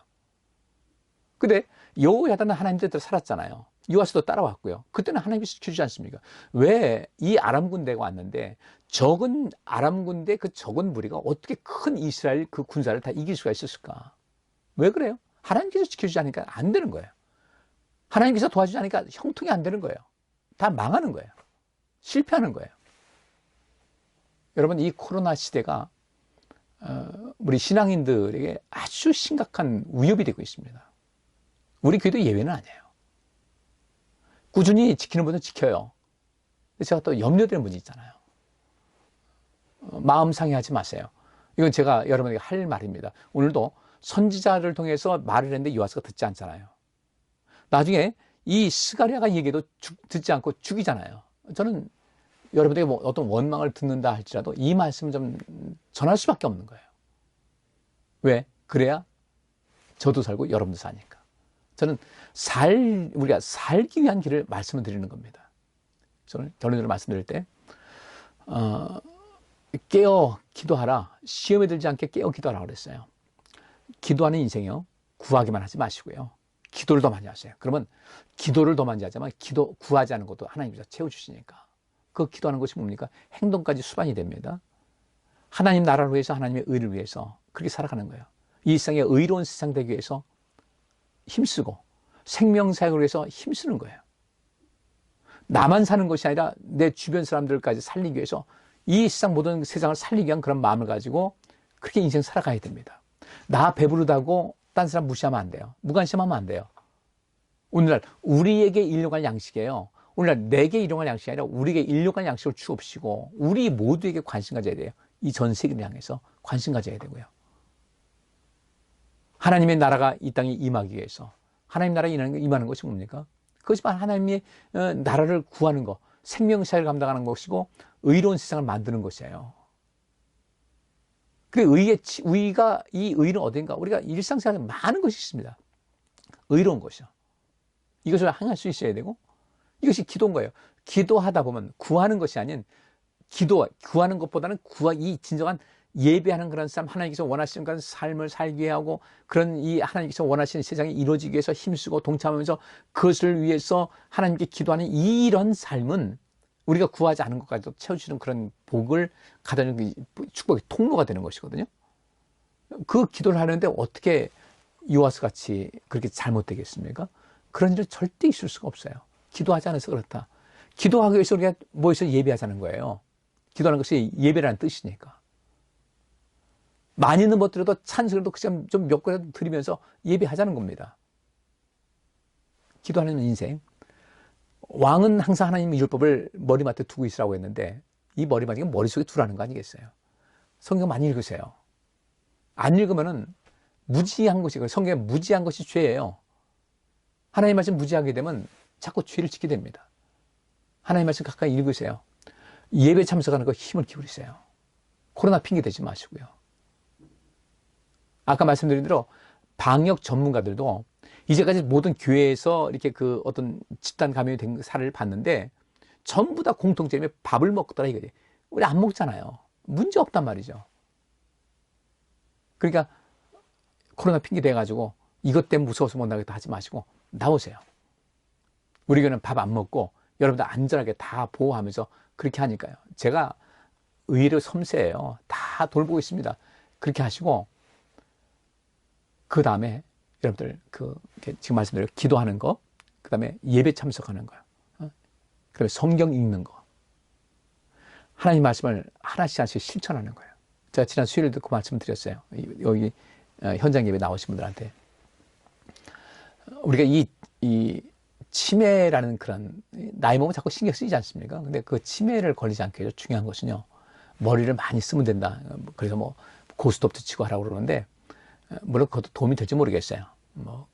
근데 여호야다는 하나님 뜻대로 살았잖아요. 요아스도 따라왔고요. 그때는 하나님께서 지켜주지 않습니까? 왜 이 아람 군대가 왔는데 적은 아람 군대 그 적은 무리가 어떻게 큰 이스라엘 그 군사를 다 이길 수가 있었을까? 왜 그래요? 하나님께서 지켜주지 않으니까 안 되는 거예요. 하나님께서 도와주지 않으니까 형통이 안 되는 거예요. 다 망하는 거예요. 실패하는 거예요. 여러분, 이 코로나 시대가 우리 신앙인들에게 아주 심각한 위협이 되고 있습니다. 우리 교회도 예외는 아니에요. 꾸준히 지키는 분은 지켜요. 제가 또 염려되는 분이 있잖아요. 마음 상해하지 마세요. 이건 제가 여러분에게 할 말입니다. 오늘도 선지자를 통해서 말을 했는데 요아스가 듣지 않잖아요. 나중에 이 스가랴가 얘기도 듣지 않고 죽이잖아요. 저는 여러분에게 뭐 어떤 원망을 듣는다 할지라도 이 말씀을 좀 전할 수밖에 없는 거예요. 왜? 그래야 저도 살고 여러분도 사니까. 저는 우리가 살기 위한 길을 말씀을 드리는 겁니다. 저는 결론적으로 말씀드릴 때, 깨어 기도하라. 시험에 들지 않게 깨어 기도하라 그랬어요. 기도하는 인생이요. 구하기만 하지 마시고요. 기도를 더 많이 하세요. 그러면 기도를 더 많이 하자면 구하지 않은 것도 하나님께서 채워주시니까. 그 기도하는 것이 뭡니까? 행동까지 수반이 됩니다. 하나님 나라를 위해서, 하나님의 의를 위해서 그렇게 살아가는 거예요. 이 세상에 의로운 세상 되기 위해서 힘쓰고 생명사역을 위해서 힘쓰는 거예요. 나만 사는 것이 아니라 내 주변 사람들까지 살리기 위해서 이 세상 모든 세상을 살리기 위한 그런 마음을 가지고 그렇게 인생 살아가야 됩니다. 나 배부르다고 딴 사람 무시하면 안 돼요. 무관심하면 안 돼요. 오늘날 우리에게 일용할 양식이에요. 오늘날 내게 일용할 양식이 아니라 우리에게 일용할 양식을 주옵시고 우리 모두에게 관심 가져야 돼요. 이 전 세계를 향해서 관심 가져야 되고요. 하나님의 나라가 이 땅에 임하기 위해서 하나님 나라에 임하는 것이 뭡니까? 그것이 바로 하나님의 나라를 구하는 것, 생명사를 감당하는 것이고 의로운 세상을 만드는 것이에요. 그 이 의는 어딘가? 우리가 일상생활에 많은 것이 있습니다. 의로운 것이요. 이것을 행할 수 있어야 되고 이것이 기도인 거예요. 기도하다 보면 구하는 것이 아닌 구하는 것보다는 이 진정한 예배하는 그런 삶, 하나님께서 원하시는 그런 삶을 살게 하고 그런 이 하나님께서 원하시는 세상이 이루어지기 위해서 힘쓰고 동참하면서 그것을 위해서 하나님께 기도하는 이런 삶은 우리가 구하지 않은 것까지도 채워주는 그런 복을 가다는 축복의 통로가 되는 것이거든요. 그 기도를 하는데 어떻게 요아스 같이 그렇게 잘못되겠습니까? 그런 일은 절대 있을 수가 없어요. 기도하지 않아서 그렇다. 기도하기 위해서 우리가 모여서 예배하자는 거예요. 기도하는 것이 예배라는 뜻이니까. 많이는 못 드려도 찬송도 그냥 좀 몇 곡이라도 드리면서 예배하자는 겁니다. 기도하는 인생. 왕은 항상 하나님의 율법을 머리맡에 두고 있으라고 했는데 이 머리맡에 머릿속에 두라는 거 아니겠어요? 성경 많이 읽으세요. 안 읽으면은 무지한 것이, 성경에 무지한 것이 죄예요. 하나님 말씀 무지하게 되면 자꾸 죄를 짓게 됩니다. 하나님 말씀 가까이 읽으세요. 예배 참석하는 거 힘을 기울이세요. 코로나 핑계 대지 마시고요. 아까 말씀드린 대로 방역 전문가들도 이제까지 모든 교회에서 이렇게 그 어떤 집단 감염이 된 사례를 봤는데 전부 다 공통점이 밥을 먹더라 이거지. 우리 안 먹잖아요. 문제 없단 말이죠. 그러니까 코로나 핑계 대가지고 이것 때문에 무서워서 못 나가겠다 하지 마시고 나오세요. 우리 교회는 밥 안 먹고 여러분들 안전하게 다 보호하면서 그렇게 하니까요. 제가 의외로 섬세해요. 다 돌보고 있습니다. 그렇게 하시고 그 다음에 여러분들 지금 말씀드린 기도하는 거, 그 다음에 예배 참석하는 거요. 그 다음에 성경 읽는 거. 하나님 말씀을 하나씩 하나씩 실천하는 거예요. 제가 지난 수요일에도 그 말씀 드렸어요. 여기 현장 예배 나오신 분들한테. 우리가 이 치매라는 그런, 나이 먹으면 자꾸 신경 쓰이지 않습니까? 근데 그 치매를 걸리지 않게 해서 중요한 것은요, 머리를 많이 쓰면 된다. 그래서 뭐 고스톱도 치고 하라고 그러는데, 물론 그것도 도움이 될지 모르겠어요.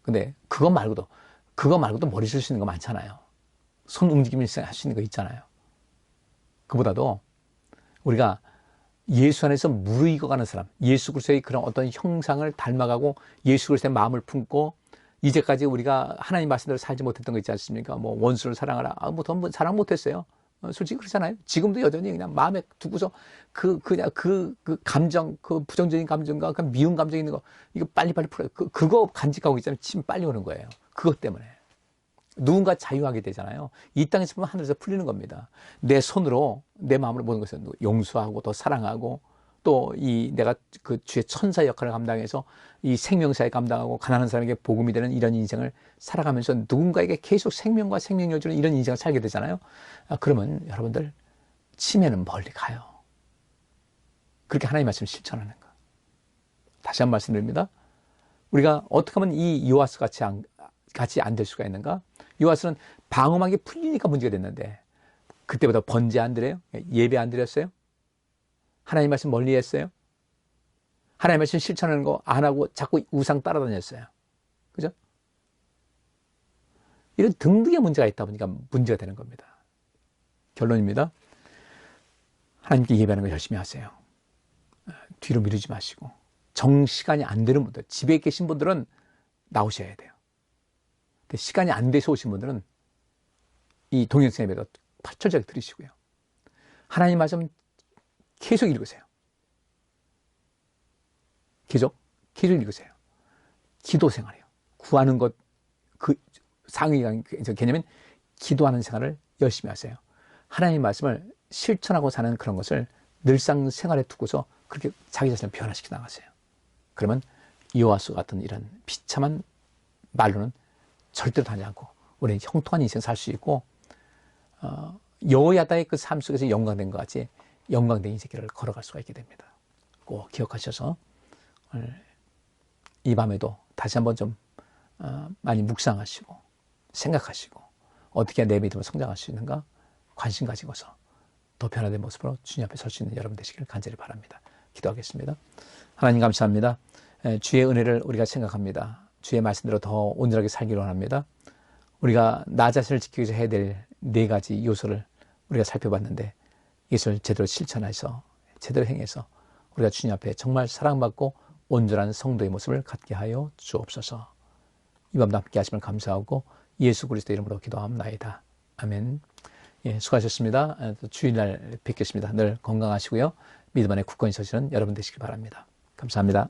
근데 그거 말고도 머리 쓸 수 있는 거 많잖아요. 손 움직임을 할 수 있는 거 있잖아요. 그보다도 우리가 예수 안에서 무르익어가는 사람, 예수 그리스도의 그런 어떤 형상을 닮아가고 예수 그리스도의 마음을 품고 이제까지 우리가 하나님 말씀대로 살지 못했던 거 있지 않습니까? 뭐 원수를 사랑하라. 더 사랑 못했어요. 솔직히 그렇잖아요. 지금도 여전히 그냥 마음에 두고서 그냥 그 감정, 그 부정적인 감정과 그 미운 감정 있는 거 이거 빨리빨리 풀어요. 그거 간직하고 있잖아요. 침 빨리 오는 거예요. 그것 때문에. 누군가 자유하게 되잖아요. 이 땅에서 보면 하늘에서 풀리는 겁니다. 내 손으로 내 마음으로 모든 것을 용서하고 더 사랑하고 또 내가 그 주의 천사 역할을 감당해서 이 생명사에 감당하고 가난한 사람에게 복음이 되는 이런 인생을 살아가면서 누군가에게 계속 생명과 생명력을 주는 이런 인생을 살게 되잖아요. 그러면 여러분들 치매는 멀리 가요. 그렇게 하나님의 말씀을 실천하는 거. 다시 한 번 말씀드립니다. 우리가 어떻게 하면 이 요아스 같이 안 될 수가 있는가? 요아스는 방음하게 풀리니까 문제가 됐는데 그때보다 번제 안 드려요? 예배 안 드렸어요? 하나님 말씀 멀리 했어요? 하나님 말씀 실천하는 거 안 하고 자꾸 우상 따라다녔어요. 그죠? 이런 등등의 문제가 있다 보니까 문제가 되는 겁니다. 결론입니다. 하나님께 예배하는 거 열심히 하세요. 뒤로 미루지 마시고 정시간이 안 되는 분들, 집에 계신 분들은 나오셔야 돼요. 근데 시간이 안 돼서 오신 분들은 이 동영상 예배도 철저하게 들으시고요. 하나님 말씀 계속 읽으세요. 계속 읽으세요. 기도 생활이요. 구하는 것, 그 상위 개념은 기도하는 생활을 열심히 하세요. 하나님 말씀을 실천하고 사는 그런 것을 늘상 생활에 두고서 그렇게 자기 자신을 변화시켜 나가세요. 그러면 요아스 같은 이런 비참한 말로는 절대로 다니지 않고 우리는 형통한 인생 살 수 있고 여호야다의 그 삶 속에서 영광된 것 같이 영광된 인생길을 걸어갈 수가 있게 됩니다. 꼭 기억하셔서 오늘 이 밤에도 다시 한번 좀 많이 묵상하시고 생각하시고 어떻게 내 믿음을 성장할 수 있는가 관심 가지고서 더 변화된 모습으로 주님 앞에 설 수 있는 여러분 되시길 간절히 바랍니다. 기도하겠습니다. 하나님 감사합니다. 주의 은혜를 우리가 생각합니다. 주의 말씀대로 더 온전하게 살기를 원합니다. 우리가 나 자신을 지키기 위해서 해야 될 4가지 요소를 우리가 살펴봤는데 이것을 제대로 실천해서 제대로 행해서 우리가 주님 앞에 정말 사랑받고 온전한 성도의 모습을 갖게 하여 주옵소서. 이 밤도 함께 하심을 감사하고 예수 그리스도 이름으로 기도합나이다. 아멘. 예, 수고하셨습니다. 주일날 뵙겠습니다. 늘 건강하시고요. 믿음 안에 굳건히 서시는 여러분 되시길 바랍니다. 감사합니다.